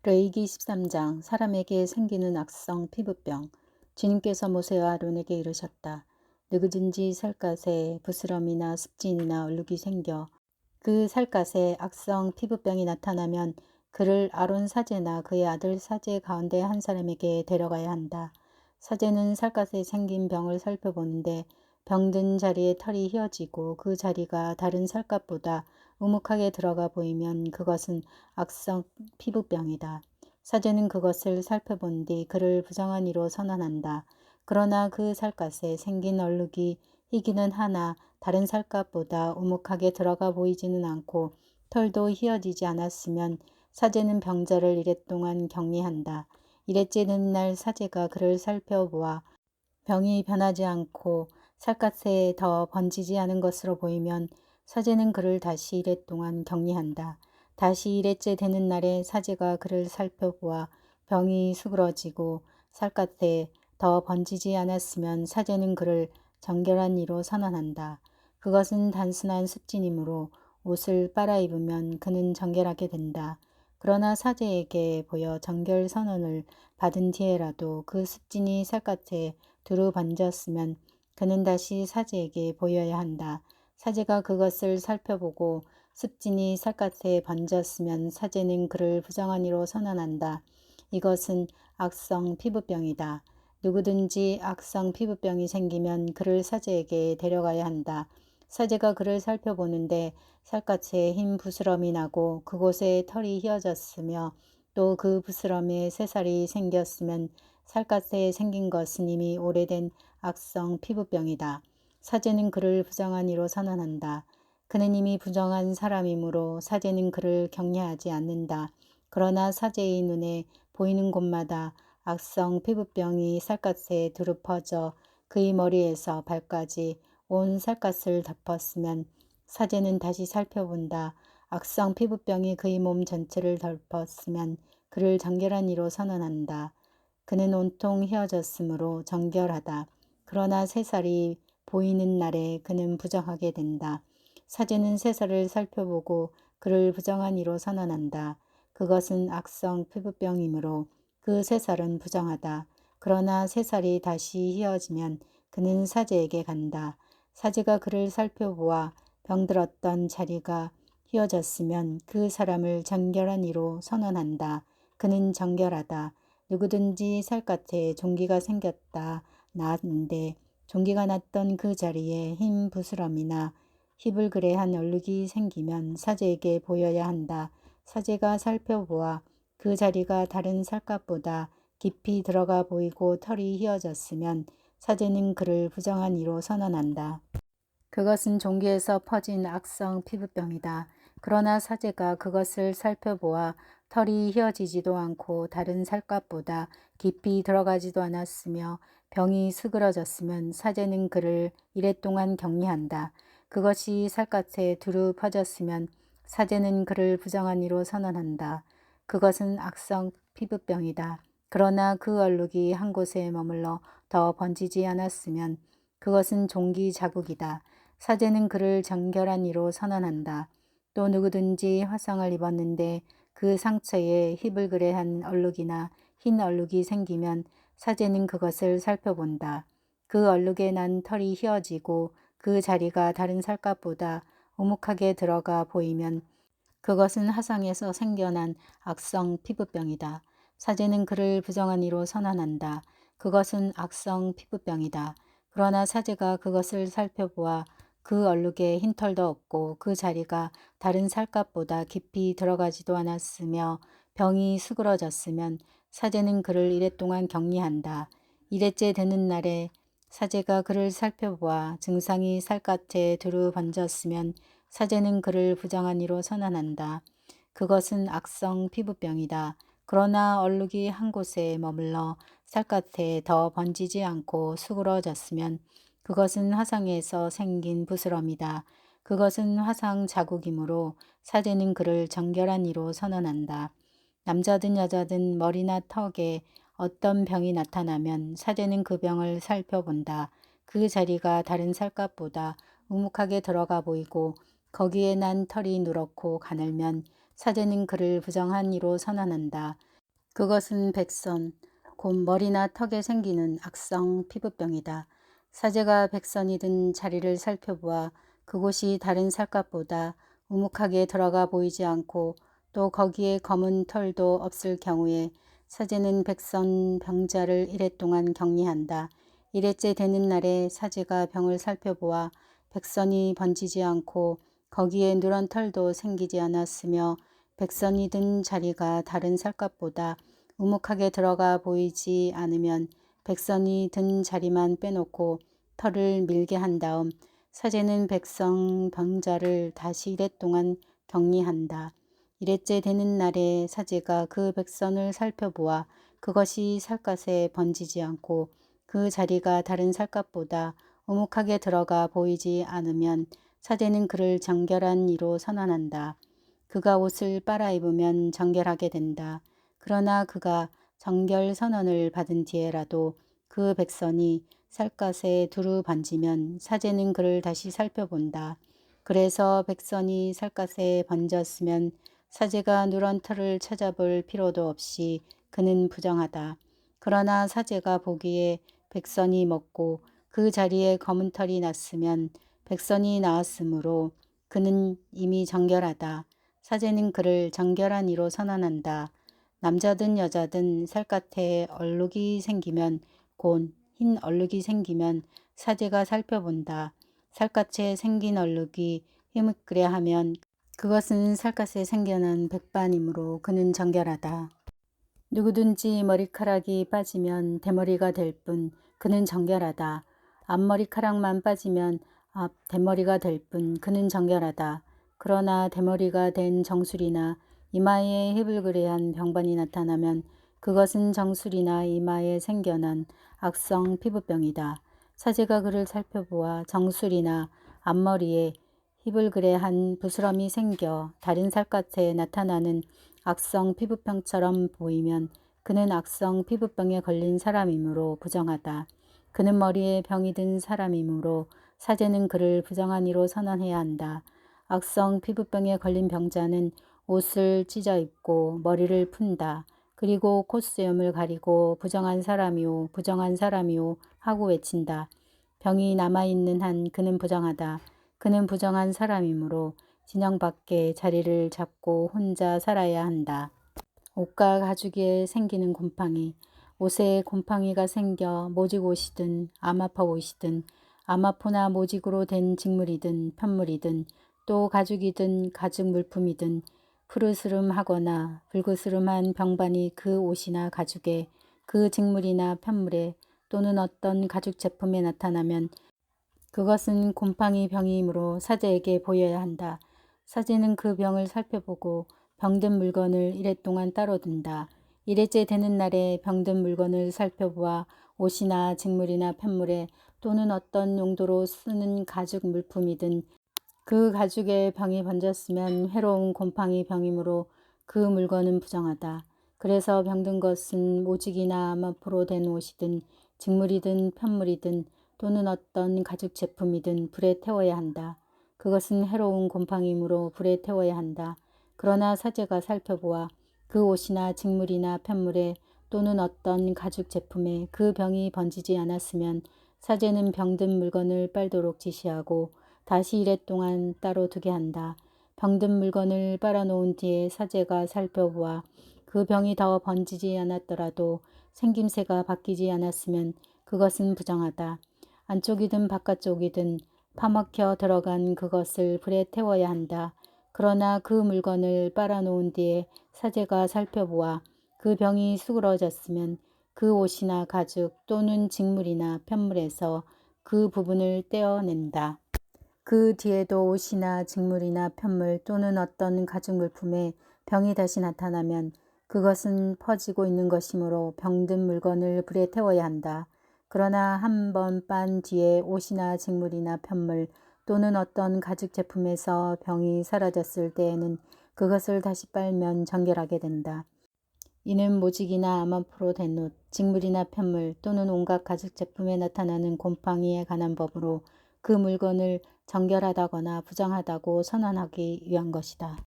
레위기 13장 사람에게 생기는 악성 피부병. 주님께서 모세와 아론에게 이르셨다. 누구든지 살갗에 부스럼이나 습진이나 얼룩이 생겨 그 살갗에 악성 피부병이 나타나면 그를 아론 사제나 그의 아들 사제 가운데 한 사람에게 데려가야 한다. 사제는 살갗에 생긴 병을 살펴보는데 병든 자리에 털이 휘어지고 그 자리가 다른 살갗보다 우묵하게 들어가 보이면 그것은 악성 피부병이다. 사제는 그것을 살펴본 뒤 그를 부정한 이로 선언한다. 그러나 그 살갗에 생긴 얼룩이 희기는 하나 다른 살갗보다 우묵하게 들어가 보이지는 않고 털도 휘어지지 않았으면 사제는 병자를 이랫 동안 격리한다. 이랬째 되는 날 사제가 그를 살펴보아 병이 변하지 않고 살갗에 더 번지지 않은 것으로 보이면 사제는 그를 다시 이랫 동안 격리한다. 다시 이렛째 되는 날에 사제가 그를 살펴보아 병이 수그러지고 살갗에 더 번지지 않았으면 사제는 그를 정결한 이로 선언한다. 그것은 단순한 습진이므로 옷을 빨아 입으면 그는 정결하게 된다. 그러나 사제에게 보여 정결 선언을 받은 뒤에라도 그 습진이 살갗에 두루 번졌으면 그는 다시 사제에게 보여야 한다. 사제가 그것을 살펴보고 습진이 살갗에 번졌으면 사제는 그를 부정한 이로 선언한다. 이것은 악성 피부병이다. 누구든지 악성 피부병이 생기면 그를 사제에게 데려가야 한다. 사제가 그를 살펴보는데 살갗에 흰 부스럼이 나고 그곳에 털이 휘어졌으며 또 그 부스럼에 새살이 생겼으면 살갗에 생긴 것은 이미 오래된 악성 피부병이다. 사제는 그를 부정한 이로 선언한다. 그는 이미 부정한 사람이므로 사제는 그를 격려하지 않는다. 그러나 사제의 눈에 보이는 곳마다 악성 피부병이 살갗에 두루 퍼져 그의 머리에서 발까지 온 살갗을 덮었으면 사제는 다시 살펴본다. 악성 피부병이 그의 몸 전체를 덮었으면 그를 정결한 이로 선언한다. 그는 온통 휘어졌으므로 정결하다. 그러나 새살이 보이는 날에 그는 부정하게 된다. 사제는 새살을 살펴보고 그를 부정한 이로 선언한다. 그것은 악성 피부병이므로 그 새살은 부정하다. 그러나 새살이 다시 휘어지면 그는 사제에게 간다. 사제가 그를 살펴보아 병들었던 자리가 휘어졌으면 그 사람을 정결한 이로 선언한다. 그는 정결하다. 누구든지 살갗에 종기가 생겼다 났는데 종기가 났던 그 자리에 흰 부스럼이나 희불그레한 얼룩이 생기면 사제에게 보여야 한다. 사제가 살펴보아 그 자리가 다른 살갗보다 깊이 들어가 보이고 털이 휘어졌으면 사제는 그를 부정한 이로 선언한다. 그것은 종기에서 퍼진 악성 피부병이다. 그러나 사제가 그것을 살펴보아 털이 휘어지지도 않고 다른 살갗보다 깊이 들어가지도 않았으며 병이 수그러졌으면 사제는 그를 이랫동안 격리한다. 그것이 살갗에 두루 퍼졌으면 사제는 그를 부정한 이로 선언한다. 그것은 악성 피부병이다. 그러나 그 얼룩이 한 곳에 머물러 더 번지지 않았으면 그것은 종기 자국이다. 사제는 그를 정결한 이로 선언한다. 또 누구든지 화상을 입었는데 그 상처에 희불그레한 얼룩이나 흰 얼룩이 생기면 사제는 그것을 살펴본다. 그 얼룩에 난 털이 휘어지고 그 자리가 다른 살갗보다 오목하게 들어가 보이면 그것은 화상에서 생겨난 악성 피부병이다. 사제는 그를 부정한 이로 선언한다. 그것은 악성 피부병이다. 그러나 사제가 그것을 살펴보아 그 얼룩에 흰털도 없고 그 자리가 다른 살갗보다 깊이 들어가지도 않았으며 병이 수그러졌으면 사제는 그를 이랫동안 격리한다. 이렛째 되는 날에 사제가 그를 살펴보아 증상이 살갗에 두루 번졌으면 사제는 그를 부정한 이로 선언한다. 그것은 악성 피부병이다. 그러나 얼룩이 한 곳에 머물러 살갗에 더 번지지 않고 수그러졌으면 그것은 화상에서 생긴 부스럼이다. 그것은 화상 자국이므로 사제는 그를 정결한 이로 선언한다. 남자든 여자든 머리나 턱에 어떤 병이 나타나면 사제는 그 병을 살펴본다. 그 자리가 다른 살갗보다 우묵하게 들어가 보이고 거기에 난 털이 누렇고 가늘면 사제는 그를 부정한 이로 선언한다. 그것은 백선, 곧 머리나 턱에 생기는 악성 피부병이다. 사제가 백선이 든 자리를 살펴보아 그곳이 다른 살갗보다 우묵하게 들어가 보이지 않고 또 거기에 검은 털도 없을 경우에 사제는 백선 병자를 이래 동안 격리한다. 이래째 되는 날에 사제가 병을 살펴보아 백선이 번지지 않고 거기에 누런 털도 생기지 않았으며 백선이 든 자리가 다른 살갗보다 우묵하게 들어가 보이지 않으면 백선이 든 자리만 빼놓고 털을 밀게 한 다음 사제는 백성 병자를 다시 이랫동안 격리한다. 이래째 되는 날에 사제가 그 백선을 살펴보아 그것이 살갗에 번지지 않고 그 자리가 다른 살갗보다 우묵하게 들어가 보이지 않으면 사제는 그를 정결한 이로 선언한다. 그가 옷을 빨아입으면 정결하게 된다. 그러나 그가 정결 선언을 받은 뒤에라도 그 백선이 살갗에 두루 번지면 사제는 그를 다시 살펴본다. 그래서 백선이 살갗에 번졌으면 사제가 누런 털을 찾아볼 필요도 없이 그는 부정하다. 그러나 사제가 보기에 백선이 먹고 그 자리에 검은 털이 났으면 백선이 나았으므로 그는 이미 정결하다. 사제는 그를 정결한 이로 선언한다. 남자든 여자든 살갗에 얼룩이 생기면 곧 흰 얼룩이 생기면 사제가 살펴본다. 살갗에 생긴 얼룩이 희뭇그레하면 그것은 살갗에 생겨난 백반이므로 그는 정결하다. 누구든지 머리카락이 빠지면 대머리가 될 뿐 그는 정결하다. 앞머리카락만 빠지면 앞 대머리가 될 뿐 그는 정결하다. 그러나 대머리가 된 정수리나 이마에 희불그레한 병반이 나타나면 그것은 정수리나 이마에 생겨난 악성 피부병이다. 사제가 그를 살펴보아 정수리나 앞머리에 희불그레한 부스럼이 생겨 다른 살갗에 나타나는 악성 피부병처럼 보이면 그는 악성 피부병에 걸린 사람이므로 부정하다. 그는 머리에 병이 든 사람이므로 사제는 그를 부정한 이로 선언해야 한다. 악성 피부병에 걸린 병자는 옷을 찢어 입고 머리를 푼다. 그리고 콧수염을 가리고 부정한 사람이오 부정한 사람이오 하고 외친다. 병이 남아있는 한 그는 부정하다. 그는 부정한 사람이므로 진영 밖에 자리를 잡고 혼자 살아야 한다. 옷과 가죽에 생기는 곰팡이, 옷에 곰팡이가 생겨 모직옷이든 아마포옷이든 아마포나 모직으로 된 직물이든 편물이든 또 가죽이든 가죽 물품이든 푸르스름하거나 불그스름한 병반이 그 옷이나 가죽에 그 직물이나 편물에 또는 어떤 가죽 제품에 나타나면 그것은 곰팡이 병이므로 사제에게 보여야 한다. 사제는 그 병을 살펴보고 병든 물건을 이랫동안 따로 둔다. 이래째 되는 날에 병든 물건을 살펴보아 옷이나 직물이나 편물에 또는 어떤 용도로 쓰는 가죽 물품이든 그 가죽에 병이 번졌으면 해로운 곰팡이 병이므로 그 물건은 부정하다. 그래서 병든 것은 오직이나 마포로 된 옷이든 직물이든 편물이든 또는 어떤 가죽 제품이든 불에 태워야 한다. 그것은 해로운 곰팡이므로 불에 태워야 한다. 그러나 사제가 살펴보아 그 옷이나 직물이나 편물에 또는 어떤 가죽 제품에 그 병이 번지지 않았으면 사제는 병든 물건을 빨도록 지시하고 다시 이랫동안 따로 두게 한다. 병든 물건을 빨아놓은 뒤에 사제가 살펴보아 그 병이 더 번지지 않았더라도 생김새가 바뀌지 않았으면 그것은 부정하다. 안쪽이든 바깥쪽이든 파먹혀 들어간 그것을 불에 태워야 한다. 그러나 그 물건을 빨아놓은 뒤에 사제가 살펴보아 그 병이 수그러졌으면 그 옷이나 가죽 또는 직물이나 편물에서 그 부분을 떼어낸다. 그 뒤에도 옷이나 직물이나 편물 또는 어떤 가죽 물품에 병이 다시 나타나면 그것은 퍼지고 있는 것이므로 병든 물건을 불에 태워야 한다. 그러나 한 번 빤 뒤에 옷이나 직물이나 편물 또는 어떤 가죽 제품에서 병이 사라졌을 때에는 그것을 다시 빨면 정결하게 된다. 이는 모직이나 아마포로 된 옷, 직물이나 편물 또는 온갖 가죽 제품에 나타나는 곰팡이에 관한 법으로 그 물건을 정결하다거나 부정하다고 선언하기 위한 것이다.